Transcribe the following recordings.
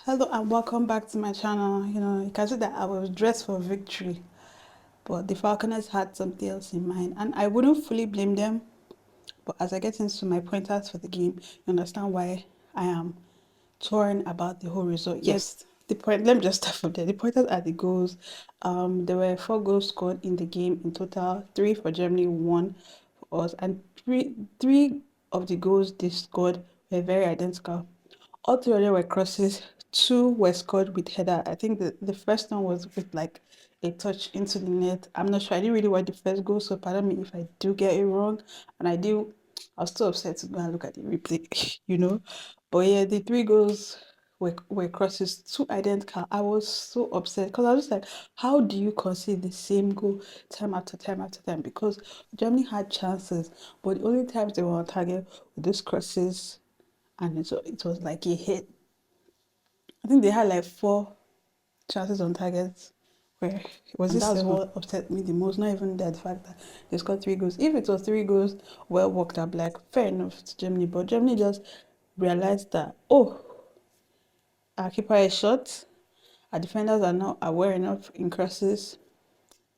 Hello and welcome back to my channel. You can see that I was dressed for victory, but the Falconets had something else in mind, and I wouldn't fully blame them. But as I get into my pointers for the game, you understand why I am torn about the whole result. Yes, the point. Let me just start from there. The pointers are the goals. There were 4 goals scored in the game in total. 3 for Germany, 1 for us, and three of the goals they scored were very identical. All 3 of them were crosses. 2 were scored with header. I think the first one was with like a touch into the net. I'm not sure. I didn't really watch the first goal, so pardon me if I do get it wrong. And I was still upset to go and look at the replay. But yeah, the 3 goals were crosses, 2 identical. I was so upset because I was just like, how do you concede the same goal time after time after time? Because Germany had chances, but the only times they were on target were those crosses, and it was like a hit. I think they had like 4 chances on target where that's what upset me the most. Not even that, the fact that they scored 3 goals. If it was 3 goals, well worked up, like fair enough to Germany. But Germany just realized that, oh, our keeper is short, our defenders are not aware enough in crosses.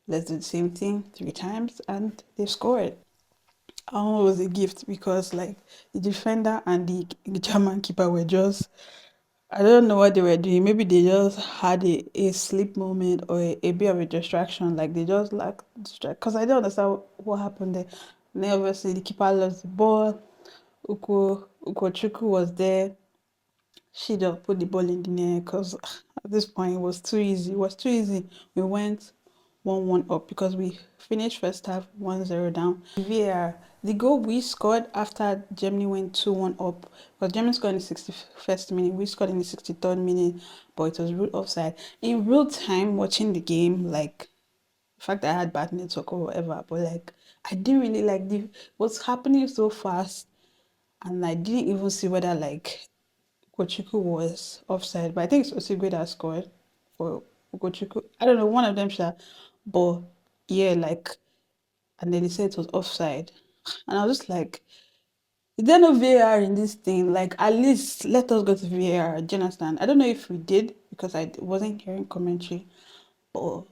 Let's do the same thing 3 times, and they scored. It was a gift because like the defender and the German keeper were just, I don't know what they were doing. Maybe they just had a sleep moment or a bit of a distraction. Like they just like distract. Because I don't understand what happened there. And then obviously the keeper lost the ball. Ukochukwu was there. She just put the ball in the net because at this point it was too easy. It was too easy. We went 1-1 up because we finished first half 1-0 down. VAR, the goal we scored after Germany went 2-1 up, because Germany scored in the 61st minute, we scored in the 63rd minute, but it was ruled offside. In real time, watching the game, like, the fact that I had bad network or whatever, but like, I didn't really like what's happening so fast, and I didn't even see whether like Ugochukwu was offside, but I think it's Osigwe that scored for Ugochukwu. I don't know, one of them, sure. But yeah, like, and then they said it was offside. And I was just like, is there no VAR in this thing? Like, at least let us go to VAR. Do you understand? I don't know if we did because I wasn't hearing commentary, but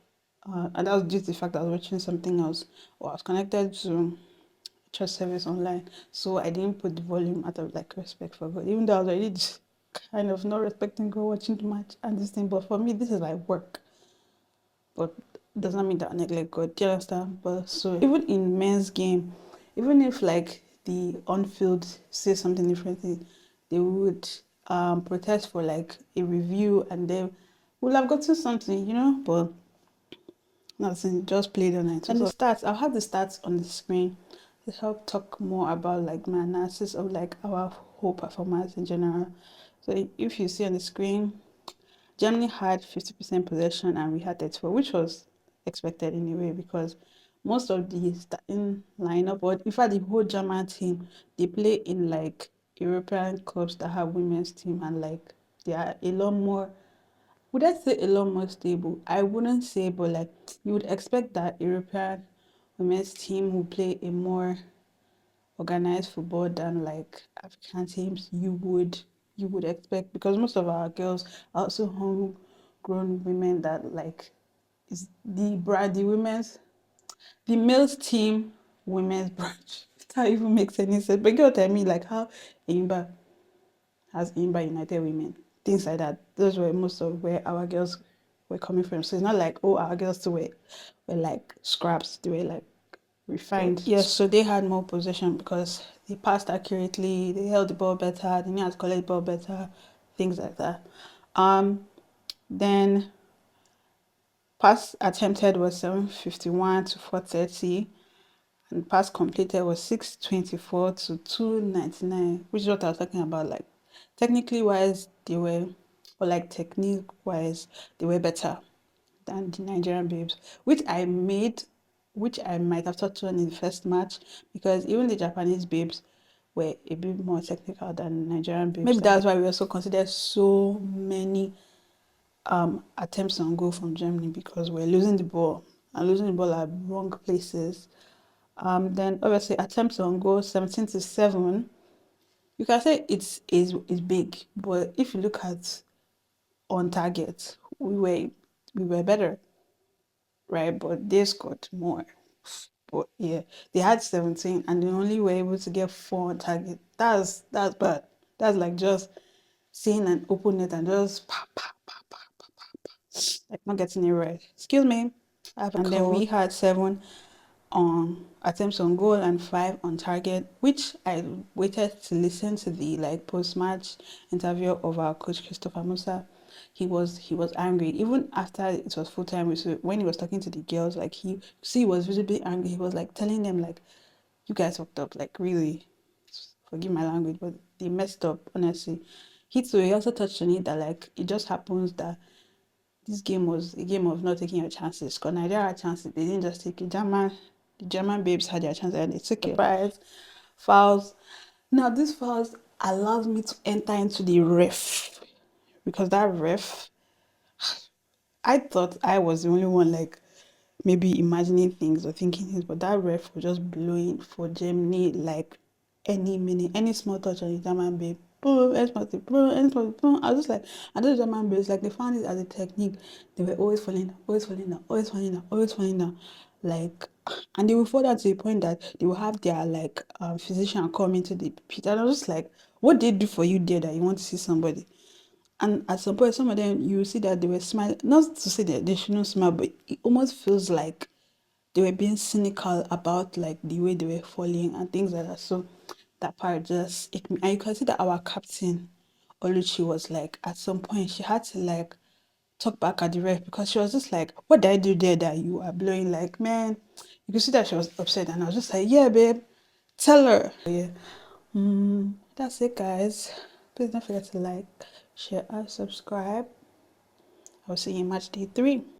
and that was due to the fact that I was watching something else, or I was connected to church service online, so I didn't put the volume out of like respect for God, even though I was already just kind of not respecting God watching the match and this thing. But for me, this is like work, but does not mean that I neglect God. Do you understand? But so even in men's game, even if like the on-field says something differently, they would protest for like a review, and they would have gotten something. But nothing, just played on it. And the stats, I'll have the stats on the screen to help talk more about like my analysis of like our whole performance in general. So if you see on the screen, Germany had 50% possession and we had 34, which was expected in a way because most of the starting lineup, but in fact the whole German team, they play in like European clubs that have women's team, and like they are a lot more, would I say a lot more stable? I wouldn't say, but like you would expect that European women's team will play a more organized football than like African teams. You would expect, because most of our girls are also homegrown women that like is the male's team women's branch. That even makes any sense. But you get what I mean, like how Imba has Imba United Women, things like that. Those were most of where our girls were coming from. So it's not like, oh, our girls too were like scraps. They were like refined. Yes, so they had more possession because they passed accurately, they held the ball better, they knew how to collect the ball better, things like that. Then pass attempted was 751 to 430, and pass completed was 624 to 299, which is what I was talking about. Like technically wise, they were, or like technique wise, they were better than the Nigerian babes, which I might have touched on in the first match, because even the Japanese babes were a bit more technical than Nigerian babes. Maybe that's why we also consider so many attempts on goal from Germany, because we're losing the ball and losing the ball at wrong places. Then obviously attempts on goal 17-7. You can say it's big, but if you look at on target. We were better, right? But they scored more. But yeah, they had 17 and they only were able to get 4 on target. That's bad. That's like just seeing an open net and just pa pa pa pa pa pa, like not getting it right. Excuse me. And then we had 7 on attempts on goal and 5 on target, which I waited to listen to the like post-match interview of our coach Christopher Musa. He was angry even after it was full time. So when he was talking to the girls, like he was visibly angry. He was like telling them like, "You guys fucked up, like really. Forgive my language, but they messed up honestly." He also touched on it that like it just happens that this game was a game of not taking your chances. Because Nigeria had chances, they didn't just take it. The German babes had their chances and they took it. Surprise, fouls. Now these fouls allowed me to enter into the ref because that ref, I thought I was the only one like maybe imagining things or thinking things, but that ref was just blowing for Germany like any minute, any small touch on the German babe. Boom, any small thing, boom, any small thing, boom. I was just like, and those German babes, like they found it as a technique. They were always falling down, always falling down, always falling down, always falling down. Like, and they will fall down to the point that they will have their like physician come into the pit. And I was just like, what they do for you there that you want to see somebody? And at some point, some of them, you see that they were smiling. Not to say that they shouldn't smile, but it almost feels like they were being cynical about like the way they were falling and things like that. So that part just it me. And you can see that our captain, Oluchi, was like at some point she had to like talk back at the ref because she was just like, "What did I do there that you are blowing?" Like, man, you could see that she was upset, and I was just like, "Yeah, babe, tell her." Yeah. That's it, guys. Please don't forget to like, share, and subscribe. I'll see you in match day 3.